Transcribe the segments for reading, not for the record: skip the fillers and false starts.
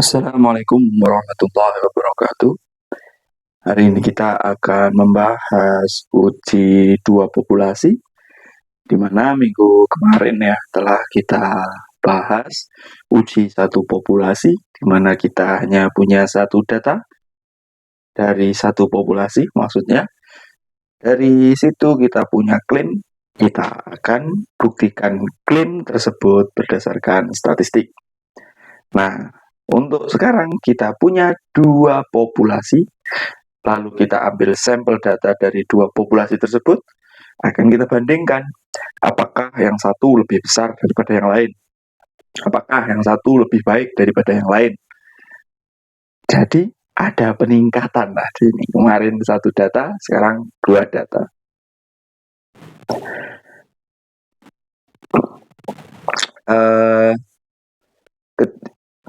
Assalamualaikum warahmatullahi wabarakatuh. Hari ini kita akan membahas uji dua populasi, di mana minggu kemarin ya telah kita bahas uji satu populasi, di mana kita hanya punya satu data dari satu populasi, maksudnya dari situ kita punya klaim, kita akan buktikan klaim tersebut berdasarkan statistik. Nah, untuk sekarang kita punya dua populasi, lalu kita ambil sampel data dari dua populasi tersebut, akan kita bandingkan apakah yang satu lebih besar daripada yang lain, apakah yang satu lebih baik daripada yang lain. Jadi ada peningkatan lah di sini. Kemarin satu data, sekarang dua data.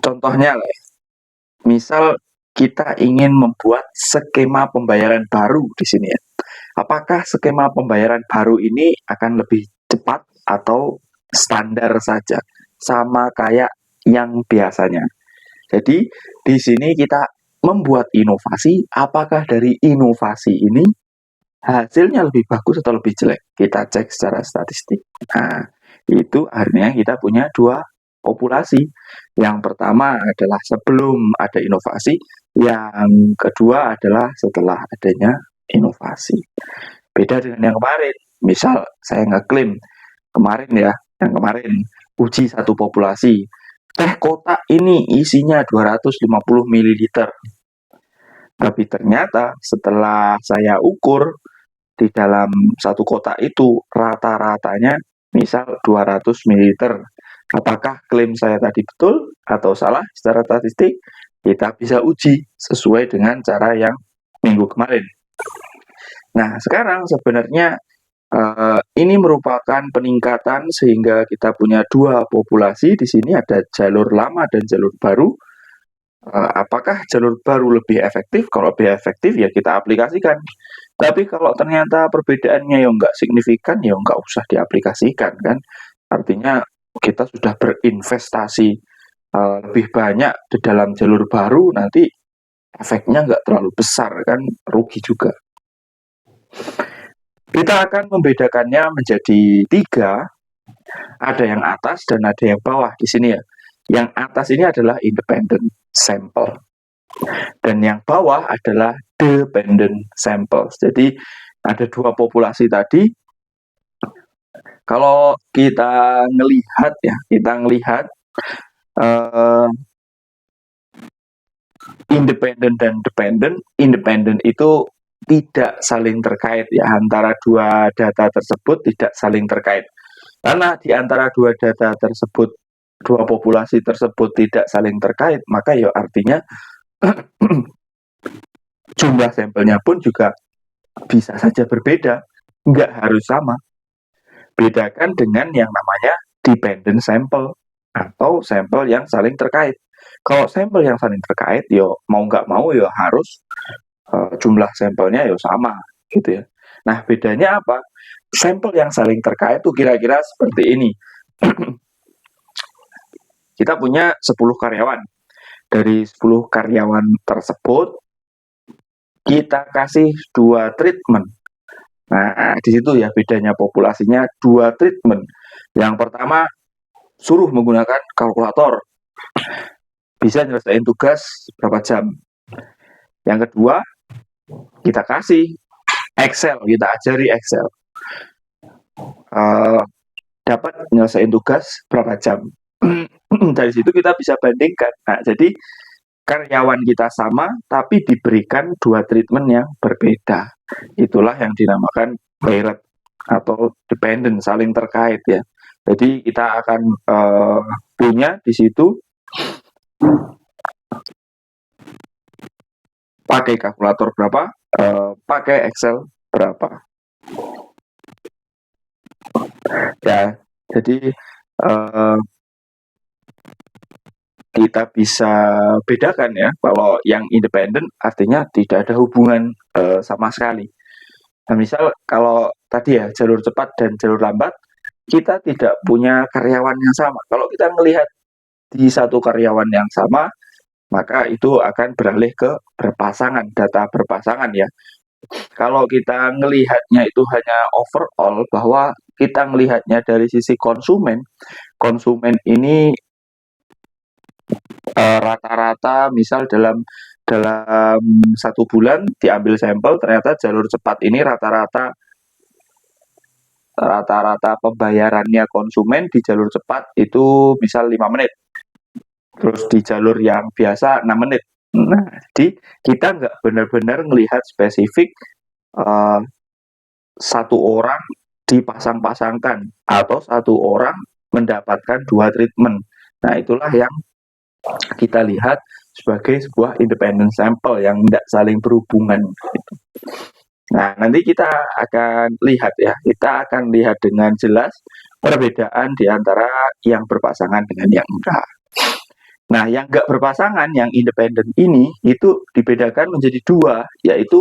Contohnya, misal kita ingin membuat skema pembayaran baru di sini ya. Apakah skema pembayaran baru ini akan lebih cepat atau standar saja, sama kayak yang biasanya. Jadi di sini kita membuat inovasi, apakah dari inovasi ini hasilnya lebih bagus atau lebih jelek? Kita cek secara statistik. Nah, itu artinya kita punya dua populasi. Yang pertama adalah sebelum ada inovasi, yang kedua adalah setelah adanya inovasi. Beda dengan yang kemarin. Misal saya ngeklaim kemarin ya, yang kemarin uji satu populasi. Teh kotak ini isinya 250 ml. Tapi ternyata setelah saya ukur di dalam satu kotak itu rata-ratanya misal 200 ml. Apakah klaim saya tadi betul atau salah secara statistik? Kita bisa uji sesuai dengan cara yang minggu kemarin. Nah, sekarang sebenarnya ini merupakan peningkatan sehingga kita punya dua populasi. Di sini ada jalur lama dan jalur baru. Apakah jalur baru lebih efektif? Kalau lebih efektif ya kita aplikasikan. Tapi kalau ternyata perbedaannya yang nggak signifikan, ya nggak usah diaplikasikan kan. Artinya kita sudah berinvestasi lebih banyak di dalam jalur baru, nanti efeknya nggak terlalu besar kan, rugi juga. Kita akan membedakannya menjadi tiga, ada yang atas dan ada yang bawah di sini ya. Yang atas ini adalah independent sample dan yang bawah adalah dependent samples. Jadi ada dua populasi tadi. Kalau kita ngelihat ya, independent dan dependent. Independent itu tidak saling terkait ya, antara dua data tersebut tidak saling terkait. Karena di antara dua data tersebut, dua populasi tersebut tidak saling terkait, maka ya artinya jumlah sampelnya pun juga bisa saja berbeda, nggak harus sama. Bedakan dengan yang namanya dependent sample atau sampel yang saling terkait. Kalau sampel yang saling terkait, yo mau nggak mau yo harus jumlah sampelnya yo sama gitu ya. Nah, bedanya apa? Sampel yang saling terkait itu kira-kira seperti ini. Kita punya 10 karyawan. Dari 10 karyawan tersebut kita kasih 2 treatment. Nah, di situ ya bedanya populasinya, 2 treatment. Yang pertama suruh menggunakan kalkulator. Bisa nyelesain tugas berapa jam. Yang kedua, kita kasih Excel, kita ajari Excel. Dapat nyelesain tugas berapa jam. Dari situ kita bisa bandingkan. Nah, jadi karyawan kita sama, tapi diberikan 2 treatment yang berbeda. Itulah yang dinamakan direct atau dependent, saling terkait ya. Jadi kita akan punya di situ pakai kalkulator berapa, pakai Excel berapa. Ya, jadi kita bisa bedakan ya, kalau yang independen artinya tidak ada hubungan sama sekali. Nah, misal kalau tadi ya jalur cepat dan jalur lambat, kita tidak punya karyawan yang sama. Kalau kita melihat di satu karyawan yang sama, maka itu akan beralih ke berpasangan, data berpasangan ya. Kalau kita ngelihatnya itu hanya overall, bahwa kita melihatnya dari sisi konsumen, konsumen ini rata-rata misal dalam 1 bulan diambil sampel, ternyata jalur cepat ini rata-rata pembayarannya konsumen di jalur cepat itu misal 5 menit, terus di jalur yang biasa 6 menit. Nah, jadi kita nggak benar-benar melihat spesifik uh, satu orang dipasang-pasangkan atau satu orang mendapatkan 2 treatment. Nah, itulah yang kita lihat sebagai sebuah independent sample yang tidak saling berhubungan. Nah, nanti kita akan lihat ya, kita akan lihat dengan jelas perbedaan di antara yang berpasangan dengan yang enggak. Nah, yang enggak berpasangan, yang independen ini, itu dibedakan menjadi 2, yaitu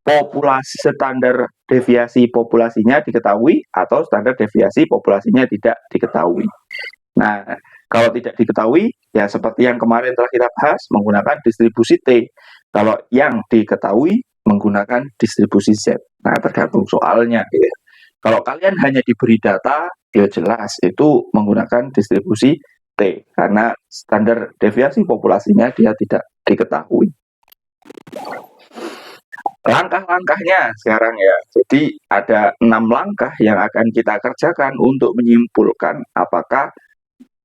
populasi standar deviasi populasinya diketahui atau standar deviasi populasinya tidak diketahui. Nah, kalau tidak diketahui, ya seperti yang kemarin telah kita bahas, menggunakan distribusi T. Kalau yang diketahui, menggunakan distribusi Z. Nah, tergantung soalnya. Ya. Kalau kalian hanya diberi data, ya jelas itu menggunakan distribusi T. Karena standar deviasi populasinya dia tidak diketahui. Langkah-langkahnya sekarang ya. Jadi ada 6 langkah yang akan kita kerjakan untuk menyimpulkan apakah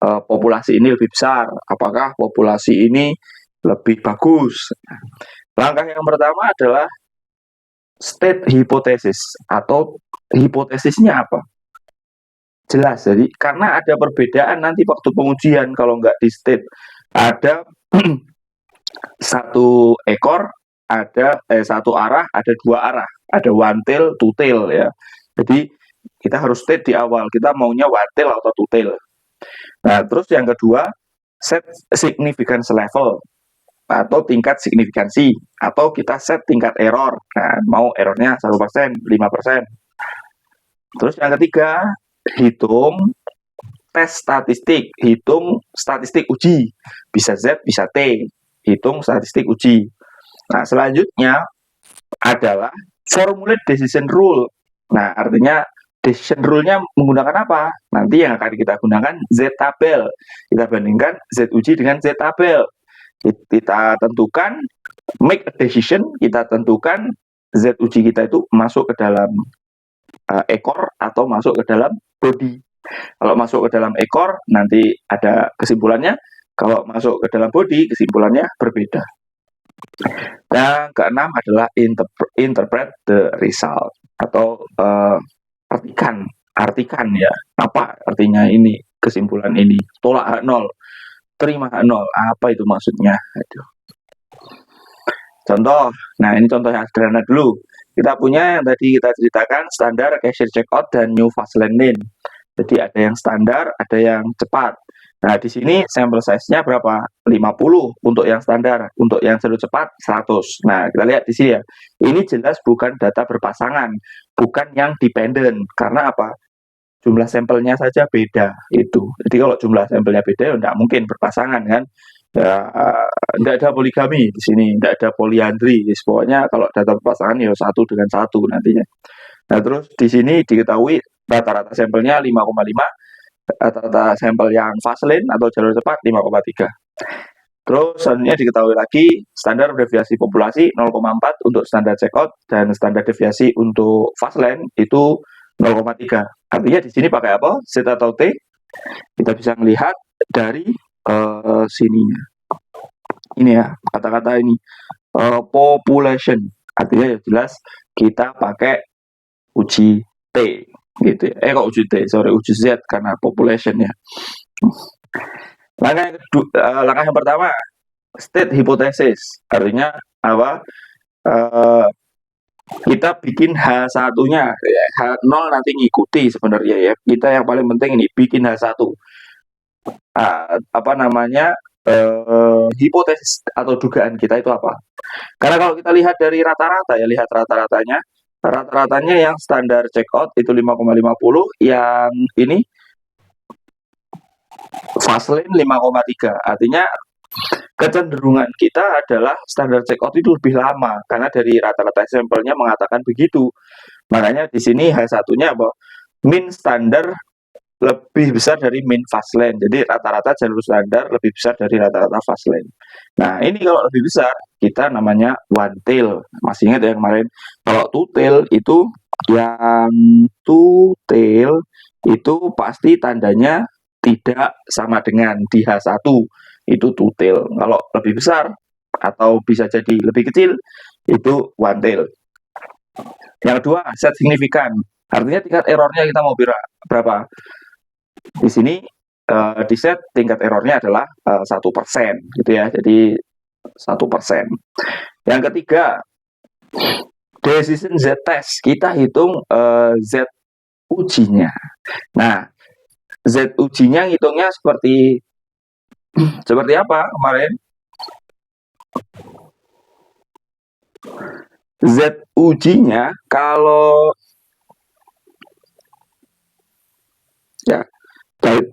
populasi ini lebih besar, apakah populasi ini lebih bagus. Langkah yang pertama adalah state hypothesis, atau hipotesisnya apa? Jelas, jadi karena ada perbedaan nanti waktu pengujian kalau nggak di state. Ada satu ekor, ada satu arah, ada 2 arah, ada one tail, two tail ya. Jadi kita harus state di awal, kita maunya one tail atau two tail. Nah, terus yang kedua, set significance level atau tingkat signifikansi, atau kita set tingkat error. Nah, mau errornya 1%, 5%. Terus yang ketiga, hitung tes statistik, hitung statistik uji. Bisa Z, bisa T, hitung statistik uji. Nah, selanjutnya adalah formulate decision rule. Nah, artinya decision rule-nya menggunakan apa? Nanti yang akan kita gunakan Z-tabel. Kita bandingkan Z uji dengan Z-tabel. Kita tentukan, make a decision, kita tentukan Z uji kita itu masuk ke dalam ekor atau masuk ke dalam body. Kalau masuk ke dalam ekor, nanti ada kesimpulannya. Kalau masuk ke dalam body, kesimpulannya berbeda. Yang keenam adalah interpret the result, atau artikan ya, apa artinya ini, kesimpulan ini. Tolak hak 0, terima hak 0, apa itu maksudnya? Aduh. Contoh, nah ini contoh yang sederhana dulu. Kita punya yang tadi kita ceritakan, standar cashier checkout dan new fast lane. Jadi ada yang standar, ada yang cepat. Nah, di sini sampel size-nya berapa? 50 untuk yang standar, untuk yang jalur cepat 100. Nah, kita lihat di sini ya. Ini jelas bukan data berpasangan, bukan yang dependent. Karena apa? Jumlah sampelnya saja beda itu. Jadi kalau jumlah sampelnya beda, ya nggak mungkin berpasangan kan. Ya, nggak ada poligami di sini, nggak ada poliandri. Pokoknya kalau data berpasangan ya 1 dengan 1 nantinya. Nah, terus di sini diketahui rata-rata sampelnya 5,5, rata-rata sampel yang fast lane atau jalur cepat 5,3. Terus selanjutnya diketahui lagi standar deviasi populasi 0,4 untuk standar checkout dan standar deviasi untuk fast lane itu 0,3. Artinya di sini pakai apa? Z atau T? Kita bisa melihat dari sininya. Ini ya, kata-kata ini population. Artinya ya jelas kita pakai uji T gitu ya. Kok uji T? Sorry, uji Z karena population ya. Langkah yang pertama, state hypothesis. Artinya apa? Kita bikin H1-nya, H0 nanti ngikuti sebenarnya ya. Kita yang paling penting ini bikin H1. Apa namanya? Hipotesis atau dugaan kita itu apa? Karena kalau kita lihat dari rata-rata ya, lihat rata-ratanya yang standar checkout itu 5,50, yang ini fast lane 5,3. Artinya kecenderungan kita adalah standar checkout itu lebih lama karena dari rata-rata sampelnya mengatakan begitu. Makanya di sini H1-nya apa? Min standar lebih besar dari min fast lane. Jadi rata-rata jalur standar lebih besar dari rata-rata fast lane. Nah, ini kalau lebih besar kita namanya one tail. Masih ingat ya kemarin? Kalau two tail itu yang two tail itu pasti tandanya tidak sama dengan di H1 itu two tail. Kalau lebih besar atau bisa jadi lebih kecil itu one tail. Yang kedua, set signifikan. Artinya tingkat errornya kita mau berapa? Di sini di set tingkat errornya adalah 1%, gitu ya. Jadi 1%. Yang ketiga, decision Z test. Kita hitung Z ujinya. Nah, Z ujinya hitungnya seperti apa kemarin? Z ujinya kalau ya baik.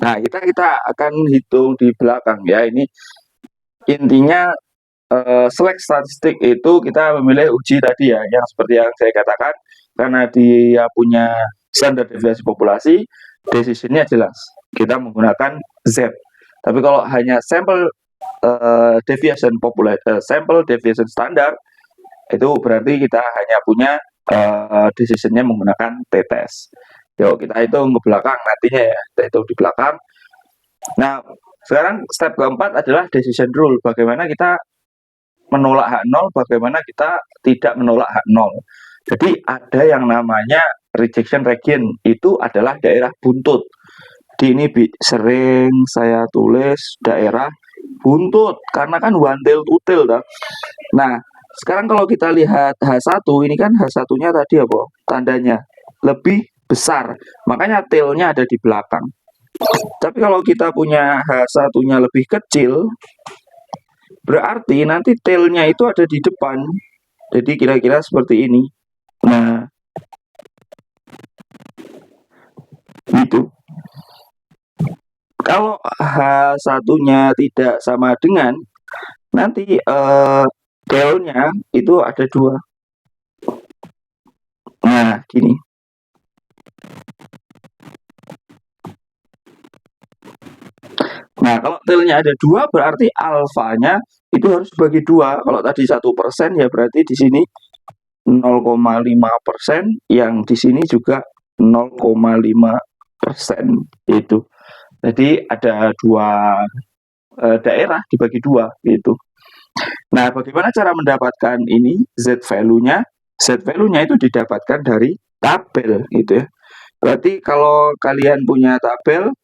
Nah, kita akan hitung di belakang ya. Ini intinya select statistik itu kita memilih uji tadi ya, yang seperti yang saya katakan, karena dia punya standar deviasi populasi, decisionnya jelas. Kita menggunakan Z. Tapi kalau hanya sampel deviation sampel deviation standar, itu berarti kita hanya punya decisionnya menggunakan t-test. Yuk kita hitung ke belakang nantinya ya, kita hitung di belakang. Nah, sekarang step keempat adalah decision rule. Bagaimana kita menolak H0, bagaimana kita tidak menolak H0. Jadi ada yang namanya rejection region, itu adalah daerah buntut. Di ini sering saya tulis daerah buntut, karena kan one tail two tail. Nah, sekarang kalau kita lihat H1, ini kan H1-nya tadi apa? Tandanya lebih besar, makanya tailnya ada di belakang. Tapi kalau kita punya H1-nya lebih kecil, berarti nanti tailnya itu ada di depan. Jadi kira-kira seperti ini. Nah, itu. Kalau H1-nya tidak sama dengan, nanti tailnya itu ada dua. Nah, gini. Nah, kalau tailnya ada dua, berarti alfanya itu harus bagi dua. Kalau tadi 1%, ya berarti di sini 0,5%, yang di sini juga 0,5% itu. Jadi ada dua daerah dibagi dua gitu. Nah, bagaimana cara mendapatkan ini Z value-nya? Z value-nya itu didapatkan dari tabel gitu ya. Berarti kalau kalian punya tabel,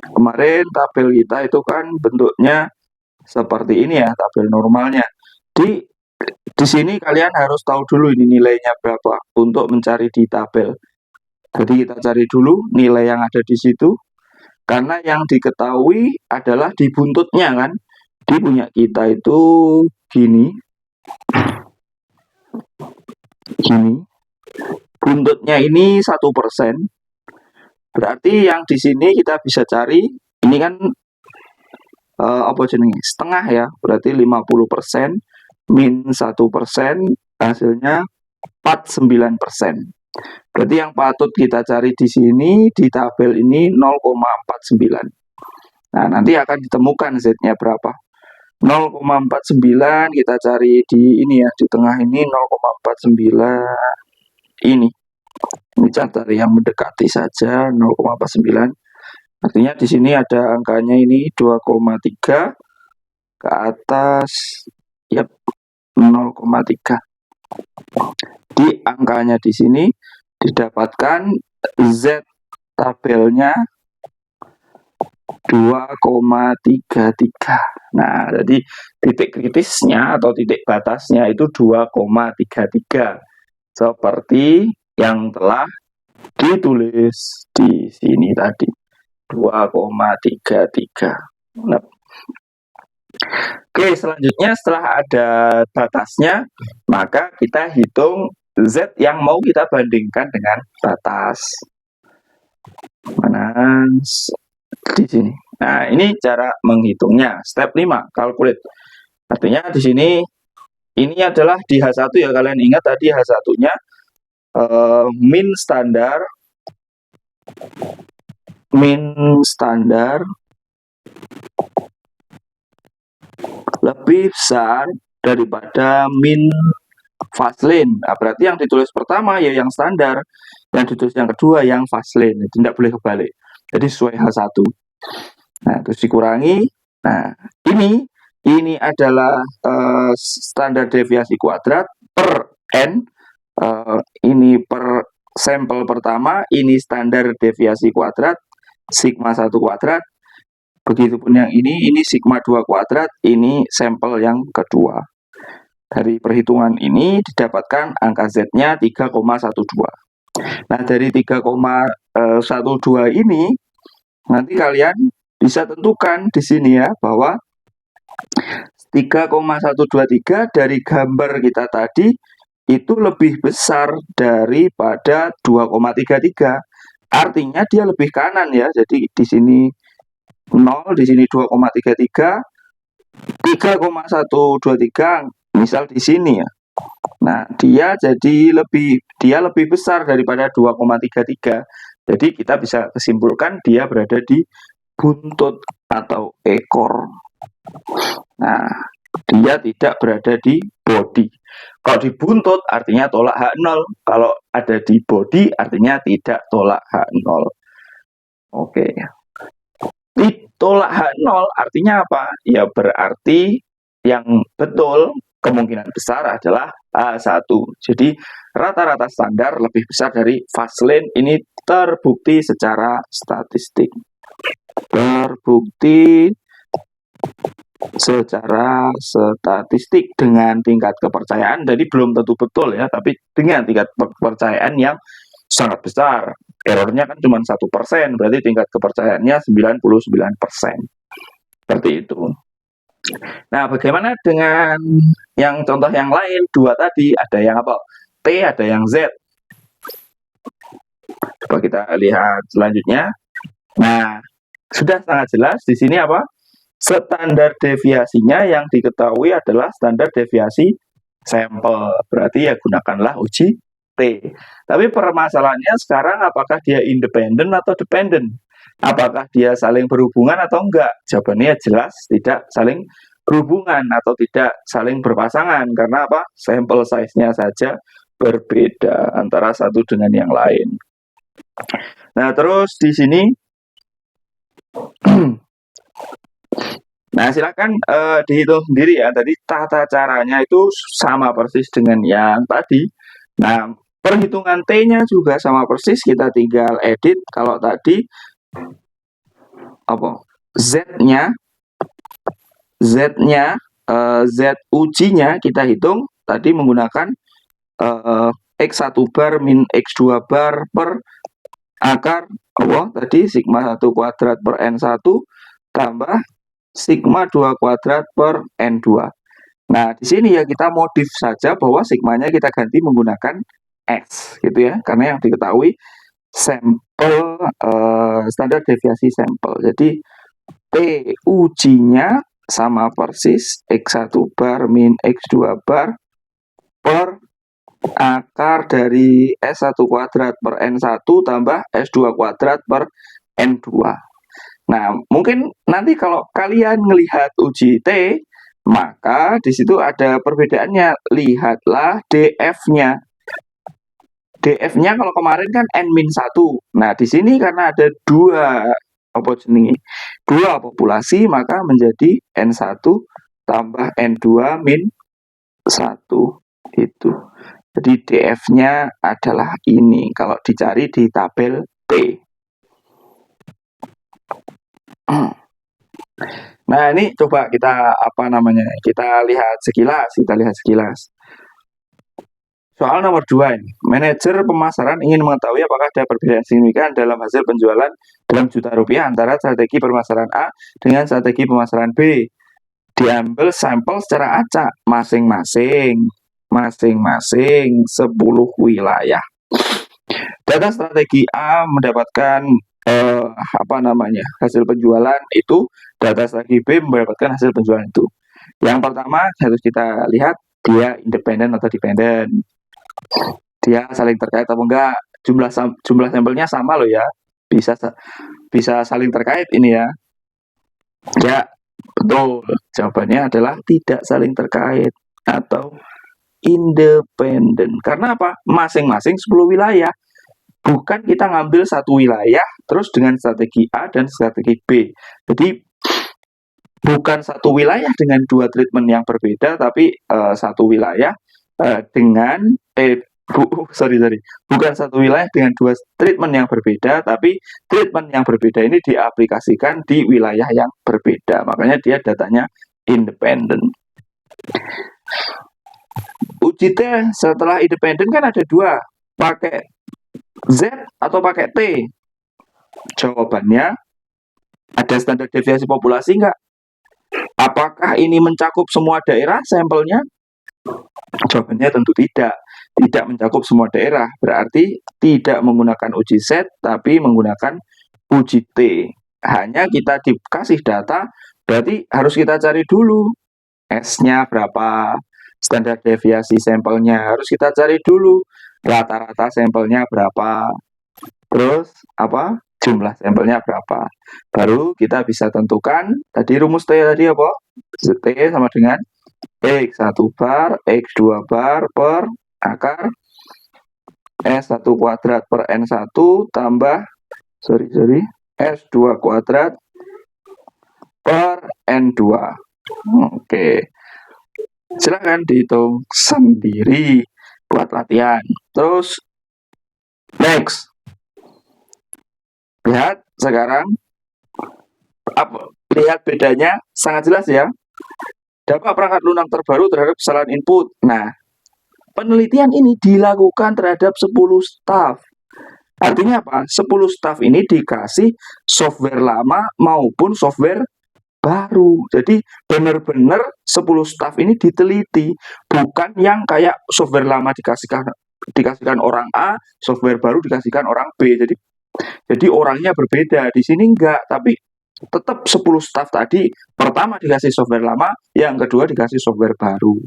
kemarin tabel kita itu kan bentuknya seperti ini ya, tabel normalnya. Di sini kalian harus tahu dulu ini nilainya berapa untuk mencari di tabel. Jadi kita cari dulu nilai yang ada di situ. Karena yang diketahui adalah di buntutnya kan. Di punya kita itu gini. Gini. Buntutnya ini 1%. Berarti yang di sini kita bisa cari, ini kan apa jenenge? Setengah ya. Berarti 50% min 1%, hasilnya 49%. Berarti yang patut kita cari di sini, di tabel ini 0,49. Nah, nanti akan ditemukan Z-nya berapa. 0,49 kita cari di ini ya, di tengah ini 0,49 ini. Ini cari yang mendekati saja 0,49. Artinya di sini ada angkanya ini 2,3 ke atas, yep, 0,3. Di angkanya di sini didapatkan Z tabelnya 2,33. Nah, jadi titik kritisnya atau titik batasnya itu 2,33. Seperti yang telah ditulis di sini tadi. 2,33. Nah. Oke, selanjutnya setelah ada batasnya, maka kita hitung Z yang mau kita bandingkan dengan batas. Mana di sini. Nah, ini cara menghitungnya. Step 5, calculate. Artinya di sini ini adalah di H1 ya, kalian ingat tadi H1-nya min standar lebih besar daripada min fast lane. Nah, berarti yang ditulis pertama ya yang standar, yang ditulis yang kedua yang fast lane. Tidak boleh kebalik. Jadi sesuai H1. Nah, terus dikurangi. Nah, ini adalah standar deviasi kuadrat per n. Ini per sampel pertama, ini standar deviasi kuadrat sigma 1 kuadrat. Begitupun yang ini sigma 2 kuadrat, ini sampel yang kedua. Dari perhitungan ini didapatkan angka Z-nya 3,12. Nah, dari 3,12 ini nanti kalian bisa tentukan di sini ya bahwa 3,123 dari gambar kita tadi itu lebih besar daripada 2,33. Artinya dia lebih kanan ya. Jadi di sini 0, di sini 2,33, 3,123 misal di sini ya. Nah, dia lebih besar daripada 2,33. Jadi kita bisa kesimpulkan dia berada di buntut atau ekor. Nah, dia tidak berada di body. Kalau di buntut artinya tolak H0. Kalau ada di body artinya tidak tolak H0. Oke. Tolak H0 artinya apa? Ya berarti yang betul kemungkinan besar adalah H1. Jadi rata-rata standar lebih besar dari fast lane. Ini terbukti secara statistik. Terbukti secara statistik dengan tingkat kepercayaan. Jadi belum tentu betul ya, tapi dengan tingkat kepercayaan yang sangat besar. Errornya kan cuma 1%, berarti tingkat kepercayaannya 99%. Seperti itu. Nah, bagaimana dengan yang contoh yang lain? Dua tadi, ada yang apa? T, ada yang Z. Coba kita lihat selanjutnya. Nah, sudah sangat jelas di sini apa? Standar deviasinya yang diketahui adalah standar deviasi sampel. Berarti ya gunakanlah uji T. Tapi permasalahannya sekarang apakah dia independen atau dependent? Apakah dia saling berhubungan atau enggak? Jawabannya jelas tidak saling berhubungan atau tidak saling berpasangan. Karena apa? Sampel size-nya saja berbeda antara satu dengan yang lain. Nah, terus di sini nah, silakan dihitung sendiri ya. Tadi tata caranya itu sama persis dengan yang tadi. Nah, perhitungan T-nya juga sama persis. Kita tinggal edit. Kalau tadi apa? Z-nya Z ujinya kita hitung tadi menggunakan X1 bar min X2 bar per akar tadi sigma 1 kuadrat per N1 tambah sigma 2 kuadrat per N2. Nah, di sini ya kita modif saja bahwa sigmanya kita ganti menggunakan X gitu ya, karena yang diketahui sampel standar deviasi sampel. Jadi T ujinya sama persis X1 bar min X2 bar per akar dari S1 kuadrat per N1 tambah S2 kuadrat per N2. Nah, mungkin nanti kalau kalian melihat uji T, maka di situ ada perbedaannya. Lihatlah DF-nya. DF-nya kalau kemarin kan N-1. Nah, di sini karena ada dua populasi, maka menjadi N1 tambah N2 min 1. Itu. Jadi DF-nya adalah ini kalau dicari di tabel T. Nah, ini coba kita kita lihat sekilas. Soal nomor 2 ini. Manajer pemasaran ingin mengetahui apakah ada perbedaan signifikan dalam hasil penjualan dalam juta rupiah antara strategi pemasaran A dengan strategi pemasaran B. Diambil sampel secara acak masing-masing 10 wilayah. Data strategi A mendapatkan apa namanya, hasil penjualan itu, data strategi B mendapatkan hasil penjualan itu. Yang pertama harus kita lihat dia independen atau dependen. Dia saling terkait atau enggak? Jumlah sampelnya sama loh ya. Bisa bisa saling terkait ini ya. Ya, betul. Jawabannya adalah tidak saling terkait atau independen. Karena apa? Masing-masing 10 wilayah. Bukan kita ngambil satu wilayah terus dengan strategi A dan strategi B. Jadi bukan satu wilayah dengan dua treatment yang berbeda, tapi satu wilayah dengan bukan satu wilayah dengan dua treatment yang berbeda, tapi treatment yang berbeda ini diaplikasikan di wilayah yang berbeda. Makanya dia datanya independen. Uji T setelah independen kan ada dua, pakai Z atau pakai T? Jawabannya, ada standar deviasi populasi nggak? Apakah ini mencakup semua daerah sampelnya? Jawabannya tentu tidak. Tidak mencakup semua daerah. Berarti tidak menggunakan uji Z, tapi menggunakan uji T. Hanya kita dikasih data, berarti harus kita cari dulu. S-nya berapa, standar deviasi sampelnya harus kita cari dulu. Rata-rata sampelnya berapa, terus apa, jumlah sampelnya berapa, baru kita bisa tentukan tadi rumus T tadi apa, T sama dengan X1 bar X2 bar per akar S1 kuadrat per N1 tambah S2 kuadrat per N2. Oke, silakan dihitung sendiri buat latihan. Terus next, lihat sekarang, lihat bedanya sangat jelas ya. Dampak perangkat lunak terbaru terhadap kesalahan input. Nah, penelitian ini dilakukan terhadap 10 staff. Artinya apa? 10 staff ini dikasih software lama maupun software baru. Jadi benar-benar 10 staff ini diteliti, bukan yang kayak software lama dikasihkan orang A, software baru dikasihkan orang B. Jadi orangnya berbeda. Di sini enggak, tapi tetap 10 staff tadi, pertama dikasih software lama, yang kedua dikasih software baru.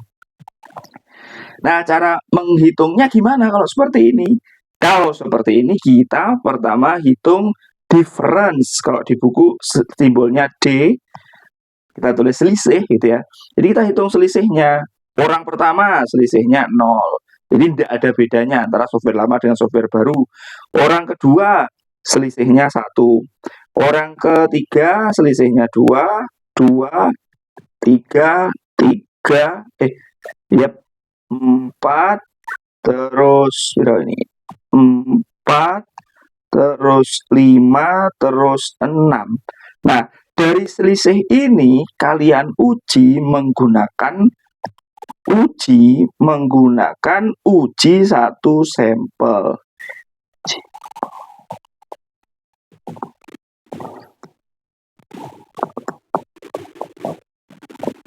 Nah, cara menghitungnya gimana kalau seperti ini? Kalau seperti ini, kita pertama hitung difference. Kalau di buku simbolnya D, kita tulis selisih gitu ya. Jadi kita hitung selisihnya. Orang pertama selisihnya 0. Jadi tidak ada bedanya antara software lama dengan software baru. Orang kedua selisihnya 1. Orang ketiga selisihnya 2, 3, 4, terus ini 4, terus 5, terus 6. Nah, dari selisih ini kalian uji menggunakan uji satu sampel.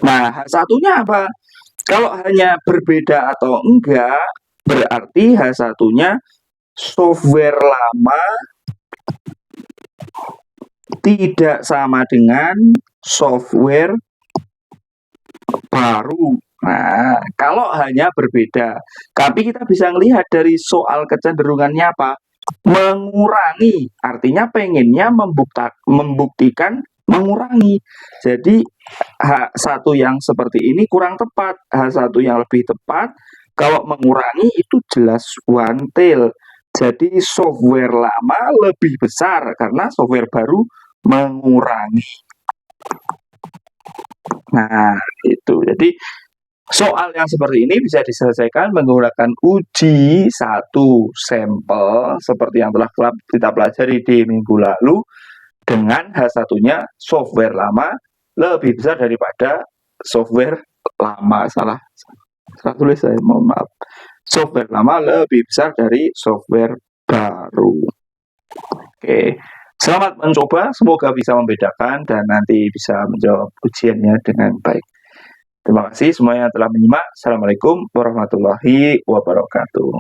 Nah, H1-nya apa? Kalau hanya berbeda atau enggak, berarti H1-nya software lama tidak sama dengan software baru. Nah, kalau hanya berbeda, tapi kita bisa melihat dari soal kecenderungannya apa? Mengurangi, artinya pengennya membuktikan mengurangi. Jadi H1 yang seperti ini kurang tepat, H1 yang lebih tepat. Kalau mengurangi itu jelas one tail. Jadi software lama lebih besar karena software baru mengurangi. Nah, itu. Jadi soal yang seperti ini bisa diselesaikan menggunakan uji satu sampel seperti yang telah kita pelajari di minggu lalu, dengan H1-nya software lama lebih besar daripada software lama. Salah tulis saya, mohon maaf. Software lama lebih besar dari software baru. Oke, selamat mencoba, semoga bisa membedakan dan nanti bisa menjawab ujiannya dengan baik. Terima kasih semuanya telah menyimak. Assalamualaikum warahmatullahi wabarakatuh.